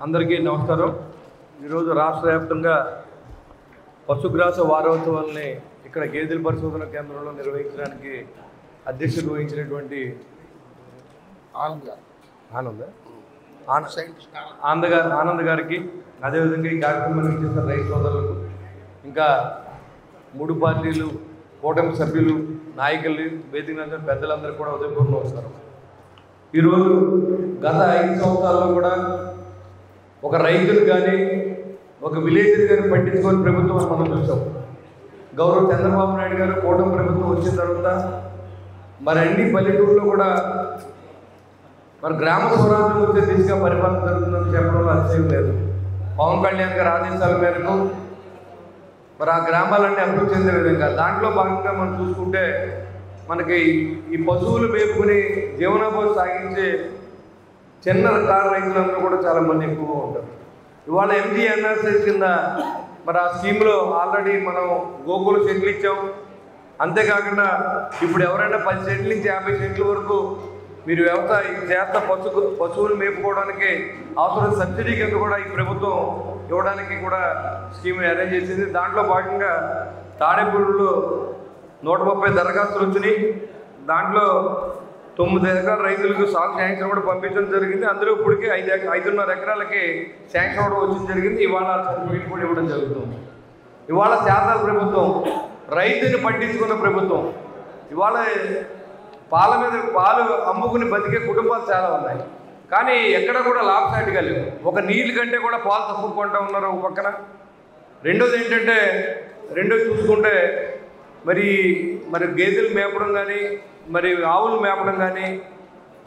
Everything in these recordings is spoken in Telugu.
అందరికీ నమస్కారం. ఈరోజు రాష్ట్ర వ్యాప్తంగా పశుగ్రాస వారోత్సవాల్ని ఇక్కడ గేదెల పరిశోధన కేంద్రంలో నిర్వహించడానికి అధ్యక్షత వహించినటువంటి ఆనంద్ గారికి, అదేవిధంగా ఈ కార్యక్రమాన్ని చేసిన రైతు సోదరులకు, ఇంకా 3 పార్టీలు కూటమి సభ్యులు, నాయకులు, వేదిక పెద్దలందరికీ కూడా ఉదయపూర్వం నమస్కారం. ఈరోజు గత 5 సంవత్సరాల్లో కూడా ఒక రైతులు కానీ ఒక విలేజ్ని కానీ పట్టించుకొని ప్రభుత్వం మనం చూసాం. గౌరవ చంద్రబాబు నాయుడు గారు కూటమి ప్రభుత్వం వచ్చిన తర్వాత మరి అన్ని పల్లెటూరులో కూడా మరి గ్రామ స్వరాజ్యం వచ్చే దిశగా పరిపాలన జరుగుతుందని చెప్పడంలో అతిశయం లేదు. పవన్ కళ్యాణ్ గారి ఆదేశాల మేరకు మరి ఆ గ్రామాలన్నీ అభివృద్ధి చెందే విధంగా దాంట్లో భాగంగా మనం చూసుకుంటే మనకి ఈ పశువులు మేపుకుని జీవనోపాధి సాగించే చిన్న కారు రైతులందరూ కూడా చాలామంది ఎక్కువగా ఉంటారు. ఇవాళ MGNRC కింద మరి ఆ స్కీమ్లో ఆల్రెడీ మనం గోకుల సెంట్లు ఇచ్చాం. అంతేకాకుండా ఇప్పుడు ఎవరైనా 10 సెంట్ల నుంచి 50 సెంట్ల వరకు మీరు వ్యవసాయ చేత పశువులు మేపుకోవడానికి అవసరం సబ్సిడీ కింద కూడా ఈ ప్రభుత్వం ఇవ్వడానికి కూడా స్కీమ్ అరేంజ్ చేసింది. దాంట్లో భాగంగా తాడేపూడిలో 130 దరఖాస్తులు వచ్చినాయి. దాంట్లో 9 ఎకరాల రైతులకు సాగు శాంక్షన్ కూడా పంపించడం జరిగింది. అందులో ఇప్పటికీ 5.5 ఎకరాలకి శాంక్షన్ కూడా వచ్చింది జరిగింది. ఇవాళ సర్టిఫికేట్ కూడా ఇవ్వడం జరుగుతుంది. ఇవాళ శాతాల ప్రభుత్వం, రైతుని పట్టించుకున్న ప్రభుత్వం. ఇవాళ పాలు అమ్ముకుని బతికే కుటుంబాలు చాలా ఉన్నాయి, కానీ ఎక్కడ కూడా లాభసాటిగా లేవు. ఒక నీళ్ళు కంటే కూడా పాలు తక్కువ కొంటూ ఉన్నారు ఒక పక్కన. రెండోది ఏంటంటే చూసుకుంటే మరి గేదెలు మేపడం కానీ మరి ఆవులు మేపడం కానీ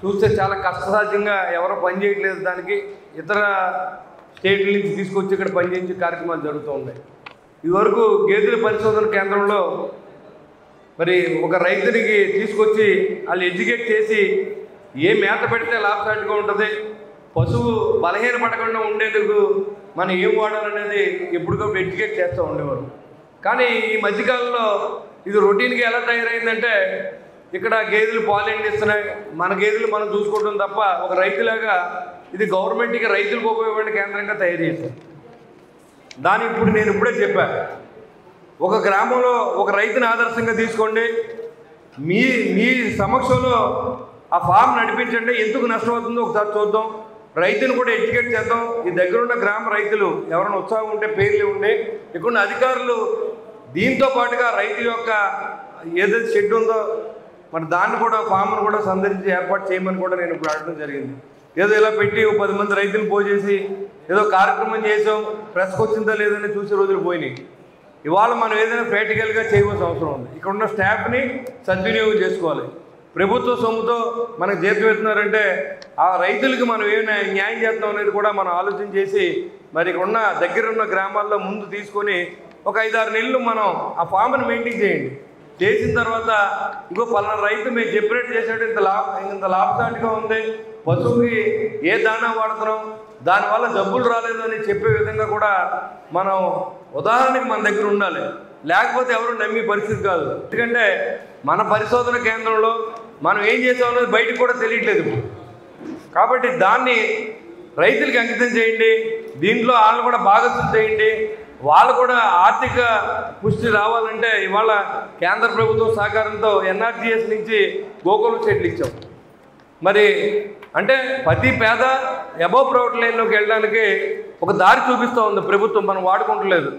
చూస్తే చాలా కష్టసాధ్యంగా ఎవరో పని చేయట్లేదు. దానికి ఇతర స్టేట్ల నుంచి తీసుకొచ్చి ఇక్కడ పనిచేయించే కార్యక్రమాలు జరుగుతూ ఉన్నాయి. ఇదివరకు గేదెల పరిశోధన కేంద్రంలో మరి ఒక రైతునికి తీసుకొచ్చి వాళ్ళు ఎడ్యుకేట్ చేసి ఏ మేత పెడితే లాభసాటిగా ఉంటుంది, పశువు బలహీన పడకుండా ఉండేందుకు మనం ఏం వాడాలనేది ఎప్పటికప్పుడు ఎడ్యుకేట్ చేస్తూ ఉండేవారు. కానీ ఈ మధ్యకాలంలో ఇది రొటీన్గా ఎలా తయారైందంటే ఇక్కడ గేదెలు పాలు ఎండిస్తున్నాయి, మన గేదెలు మనం చూసుకోవడం తప్ప ఒక రైతులాగా ఇది గవర్నమెంట్కి రైతులకు ఉపయోగపడే కేంద్రంగా తయారు చేశారు. దాని ఇప్పుడు నేను ఇప్పుడే చెప్పాను, ఒక గ్రామంలో ఒక రైతుని ఆదర్శంగా తీసుకోండి. మీ సమక్షంలో ఆ ఫామ్ నడిపించండి. ఎందుకు నష్టమవుతుందో ఒకసారి చూద్దాం. రైతుని కూడా ఎడ్యుకేట్ చేద్దాం. ఈ దగ్గరున్న గ్రామ రైతులు ఎవరైనా ఉత్సాహం ఉంటే పేర్లు ఉండే ఇక్కడ అధికారులు దీంతో పాటుగా రైతు యొక్క ఏదైతే షెడ్ ఉందో మరి దాన్ని కూడా ఫామ్ను కూడా సందర్శించి ఏర్పాటు చేయమని కూడా నేను ఇప్పుడు అడగడం జరిగింది. ఏదో ఇలా పెట్టి 10 మంది రైతులు పోసేసి ఏదో కార్యక్రమం చేసాం, ప్రెస్కి వచ్చిందా లేదని చూసే రోజులు పోయినాయి. ఇవాళ మనం ఏదైనా ప్రాక్టికల్గా చేయవలసిన అవసరం ఉంది. ఇక్కడ ఉన్న స్టాఫ్ని సద్వినియోగం చేసుకోవాలి. ప్రభుత్వ సొమ్ముతో మనకు జీతం ఇస్తున్నారంటే ఆ రైతులకి మనం ఏమైనా న్యాయం చేస్తాం అనేది కూడా మనం ఆలోచన చేసి మరి ఇక్కడ ఉన్న దగ్గరున్న గ్రామాల్లో ముందు తీసుకొని ఒక 5-6 నెలలు మనం ఆ ఫామ్ని మెయింటైన్ చేయండి. చేసిన తర్వాత ఇంకో పలానా రైతు మేము చెప్పినట్టు చేసినట్టు ఇంత లాభసాటిగా ఉంది, పశువుకి ఏ దానా వాడుతున్నాం, దానివల్ల జబ్బులు రాలేదు అని చెప్పే విధంగా కూడా మనం ఉదాహరణకి మన దగ్గర ఉండాలి. లేకపోతే ఎవరు నమ్మే పరిస్థితి కాదు. ఎందుకంటే మన పరిశోధన కేంద్రంలో మనం ఏం చేసామన్నది బయటకు కూడా తెలియట్లేదు. కాబట్టి దాన్ని రైతులకి అంకితం చేయండి. దీంట్లో వాళ్ళు కూడా భాగస్వామ్యం చేయండి. వాళ్ళు కూడా ఆర్థిక పుష్టి రావాలంటే ఇవాళ కేంద్ర ప్రభుత్వం సహకారంతో NRGS నుంచి గోకుల చెట్లు ఇచ్చాం. మరి అంటే ప్రతి పేద అబోవ్ ప్రౌడ్ లైన్లోకి వెళ్ళడానికి ఒక దారి చూపిస్తూ ఉంది ప్రభుత్వం, మనం వాడుకుంటలేదు.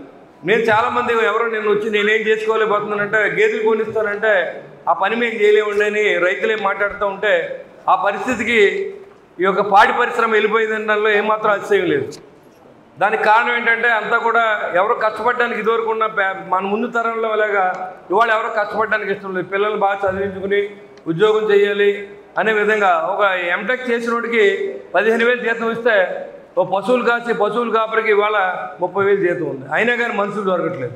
నేను చాలామంది ఎవరో నేను వచ్చి నేనేం చేసుకోలేకపోతున్నానంటే గేదెలు కొనిస్తానంటే ఆ పని మేము చేయలేమండి అని రైతులే మాట్లాడుతూ ఉంటే ఆ పరిస్థితికి ఈ యొక్క పాడి పరిశ్రమ వెళ్ళిపోయిందని దానిలో ఏమాత్రం అతిశయం లేదు. దానికి కారణం ఏంటంటే అంతా కూడా ఎవరో కష్టపడడానికి ఇదివరకు ఉన్న మన ముందు తరంలో లాగా ఇవాళ ఎవరో కష్టపడడానికి ఇష్టం లేదు. పిల్లల్ని బాగా చదివించుకుని ఉద్యోగం చేయాలి అనే విధంగా ఒక M.Tech చేసిన వాడికి 15,000 జీతం ఇస్తే ఓ పశువులు కాపరికి ఇవాళ 30,000 జీతం ఉంది. అయినా కానీ మనుషులు దొరకట్లేదు.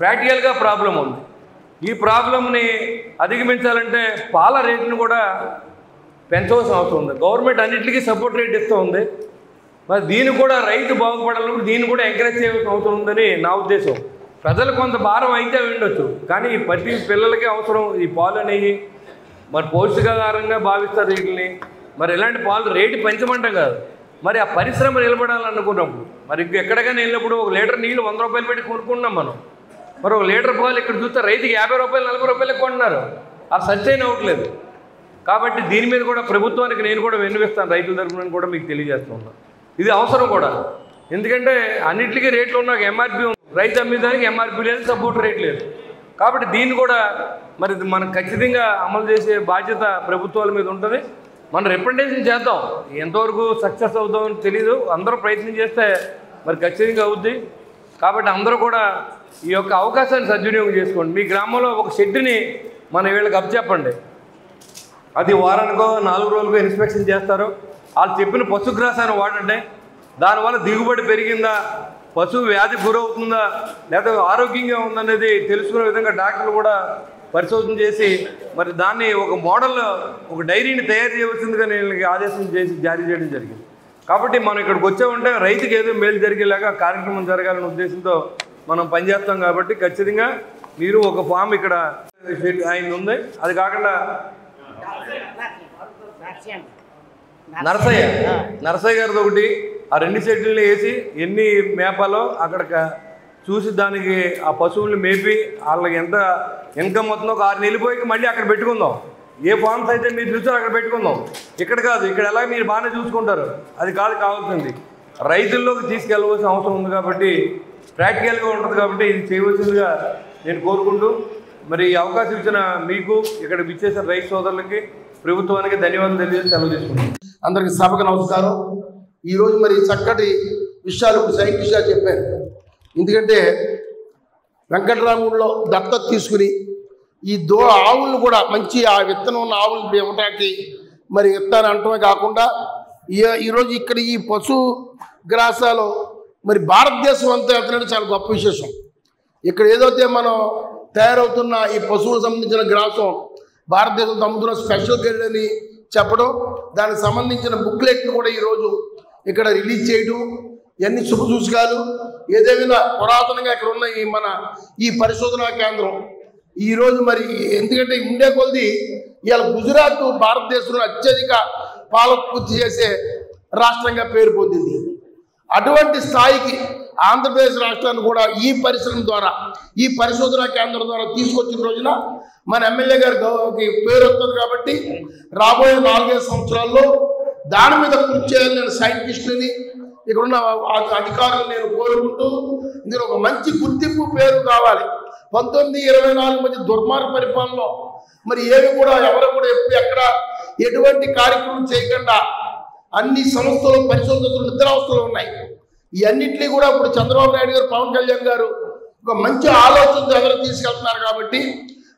ప్రాక్టికల్గా ప్రాబ్లం ఉంది. ఈ ప్రాబ్లంని అధిగమించాలంటే పాల రేటును కూడా పెంచవలసిన అవసరం ఉంది. గవర్నమెంట్ అన్నింటికీ సపోర్ట్ రేట్ ఇస్తూ ఉంది. మరి దీన్ని కూడా రైతు బాగుపడాలన్నప్పుడు దీన్ని కూడా ఎంకరేజ్ చేయవలసిన అవసరం ఉందని నా ఉద్దేశం. ప్రజలు కొంత భారం అయితే ఉండొచ్చు, కానీ ప్రతి పిల్లలకి అవసరం ఈ పాలు అనేవి. మరి పౌష్టికాహారంగా భావిస్తారు వీటిని. మరి ఇలాంటి పాలు రేటు పెంచమంటాం కాదు, మరి ఆ పరిశ్రమ నిలబడాలనుకున్నప్పుడు మరి ఎక్కడికైనా వెళ్ళినప్పుడు ఒక లీటర్ నీళ్ళు 100 రూపాయలు పెట్టి కొనుక్కున్నాం మనం. మరి ఒక లీటర్ పాలు ఇక్కడ చూస్తే రైతుకి 50 రూపాయలు 40 రూపాయలకి కొంటున్నారు. అది సస్టైన్ అవ్వట్లేదు. కాబట్టి దీని మీద కూడా ప్రభుత్వానికి నేను కూడా విన్నవిస్తాను, రైతుల తరఫున కూడా మీకు తెలియజేస్తున్నాను. ఇది అవసరం కూడా. ఎందుకంటే అన్నింటికీ రేట్లు ఉన్న ఎంఆర్పి ఉంది, రైతు అమ్మేదానికి ఎంఆర్పి లేదు, సపోర్ట్ రేట్ లేదు. కాబట్టి దీన్ని కూడా మరి మనం ఖచ్చితంగా అమలు చేసే బాధ్యత ప్రభుత్వాల మీద ఉంటుంది. మనం రిప్రజెంటేషన్ చేద్దాం, ఎంతవరకు సక్సెస్ అవుతామని తెలీదు. అందరూ ప్రయత్నం చేస్తే మరి ఖచ్చితంగా అవుద్ది. కాబట్టి అందరూ కూడా ఈ యొక్క అవకాశాన్ని సద్వినియోగం చేసుకోండి. మీ గ్రామంలో ఒక షెడ్ని మన వీళ్ళకి అప్పచెప్పండి. అది వారానికో 4 రోజులకో ఇన్స్పెక్షన్ చేస్తారు. వాళ్ళు చెప్పిన పశుగ్రాసాన్ని వాడండి. దానివల్ల దిగుబడి పెరిగిందా, పశువు వ్యాధి గురవుతుందా, లేదా ఆరోగ్యంగా ఉందనేది తెలుసుకునే విధంగా డాక్టర్లు కూడా పరిశోధన చేసి మరి దాన్ని ఒక మోడల్, ఒక డైరీని తయారు చేయవలసిందిగా నేను ఆదేశం చేసి జారీ చేయడం జరిగింది. కాబట్టి మనం ఇక్కడికి వచ్చామంటే రైతుకి ఏదో మేలు జరిగేలాగా కార్యక్రమం జరగాలనే ఉద్దేశంతో మనం పనిచేస్తాం. కాబట్టి ఖచ్చితంగా మీరు ఒక ఫామ్ ఇక్కడ ఆయన ఉంది. అది కాకుండా నరసయ్య గారిది ఒకటి, ఆ 2 షెడ్యూల్ని వేసి ఎన్ని మేపాలో అక్కడ చూసి దానికి ఆ పశువుల్ని మేపి వాళ్ళకి ఎంత ఇన్కమ్ అవుతుందో 6 నెలలు పోయి మళ్ళీ అక్కడ పెట్టుకుందాం. ఏ ఫార్మ్స్ అయితే మీరు చూసారో అక్కడ పెట్టుకుందాం. ఇక్కడ కాదు, ఇక్కడ ఎలా మీరు బాగానే చూసుకుంటారు, అది కాదు కావాల్సింది. రైతుల్లోకి తీసుకెళ్ళవలసిన అవసరం ఉంది. కాబట్టి ప్రాక్టికల్గా ఉంటుంది. కాబట్టి ఇది చేయవలసిందిగా నేను కోరుకుంటూ మరి ఈ అవకాశం ఇచ్చిన మీకు, ఇక్కడ విచ్చేసిన రైతు సోదరులకి, ప్రభుత్వానికి ధన్యవాదాలు తెలియజేసి సెలవు తీసుకుంటాం. అందరికి సభకు నమస్కారం. ఈరోజు మరి చక్కటి విషయాలు సైంటిస్ట్గా చెప్పారు. ఎందుకంటే వెంకటరాముడిలో దత్తత తీసుకుని ఈ ఆవులను కూడా మంచి ఆ విత్తనం ఉన్న ఆవులు ఇవ్వటానికి మరి ఇస్తాను అంటమే కాకుండా ఈరోజు ఇక్కడ ఈ పశు గ్రాసాలు మరి భారతదేశం అంతా వెళ్తున్నట్టు చాలా గొప్ప విశేషం. ఇక్కడ ఏదైతే మనం తయారవుతున్న ఈ పశువులకు సంబంధించిన గ్రాసం భారతదేశంతో అమ్ముతున్న స్పెషల్ గైడ్ అని చెప్పడం, దానికి సంబంధించిన బుక్లెట్ను కూడా ఈరోజు ఇక్కడ రిలీజ్ చేయడం, ఇవన్నీ శుభ సూచకాలు. ఏదైనా పురాతనంగా ఇక్కడ ఉన్న ఈ పరిశోధనా కేంద్రం ఈరోజు మరి ఎందుకంటే ఉండే కొలది ఇవాళ గుజరాత్ భారతదేశంలో అత్యధిక పాల ఉత్పత్తి చేసే రాష్ట్రంగా పేరు పొందింది. అటువంటి స్థాయికి ఆంధ్రప్రదేశ్ రాష్ట్రాన్ని కూడా ఈ పరిశ్రమ ద్వారా, ఈ పరిశోధనా కేంద్రం ద్వారా తీసుకొచ్చిన రోజున మన ఎమ్మెల్యే గారికి పేరు వస్తుంది. కాబట్టి రాబోయే 4-5 సంవత్సరాల్లో దాని మీద కృషి చేయాలని నేను సైంటిస్టుని, ఇక్కడున్న అధికారులను నేను కోరుకుంటూ, ఇందులో ఒక మంచి గుర్తింపు పేరు కావాలి. 1924 మధ్య దుర్మార్గ పరిపాలనలో మరి ఏవి కూడా ఎవరు కూడా ఎక్కడ ఎటువంటి కార్యక్రమం చేయకుండా అన్ని సంస్థలు పరిశోధనలు నిద్రావస్థలు ఉన్నాయి. ఈ అన్నింటినీ కూడా ఇప్పుడు చంద్రబాబు నాయుడు గారు, పవన్ కళ్యాణ్ గారు ఒక మంచి ఆలోచనతో ఎదురు తీసుకెళ్తున్నారు. కాబట్టి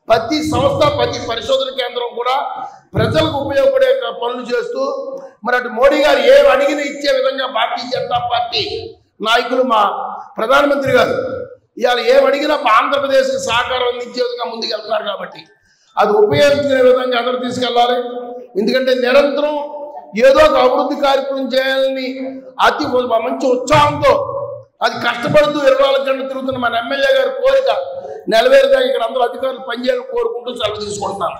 ప్రతి సంస్థ, ప్రతి పరిశోధన కేంద్రం కూడా ప్రజలకు ఉపయోగపడే పనులు చేస్తూ మరి అటు మోడీ గారు ఏమి అడిగినా ఇచ్చే విధంగా భారతీయ జనతా పార్టీ నాయకులు, మా ప్రధానమంత్రి గారు ఇవాళ ఏమి అడిగినా ఆంధ్రప్రదేశ్కి సహకారం అందించే విధంగా ముందుకెళ్తున్నారు. కాబట్టి అది ఉపయోగించుకునే విధంగా ఎదురు తీసుకెళ్ళాలి. ఎందుకంటే నిరంతరం ఏదో ఒక అభివృద్ధి కార్యక్రమం చేయాలని అతి మంచి ఉత్సాహంతో అది కష్టపడుతూ 24 గంటలు తిరుగుతున్న మన ఎమ్మెల్యే గారి కోరిక నెరవేరుగా ఇక్కడ అందరూ అధికారులు పనిచేయాలని కోరుకుంటూ సెలవు తీసుకుంటున్నాను.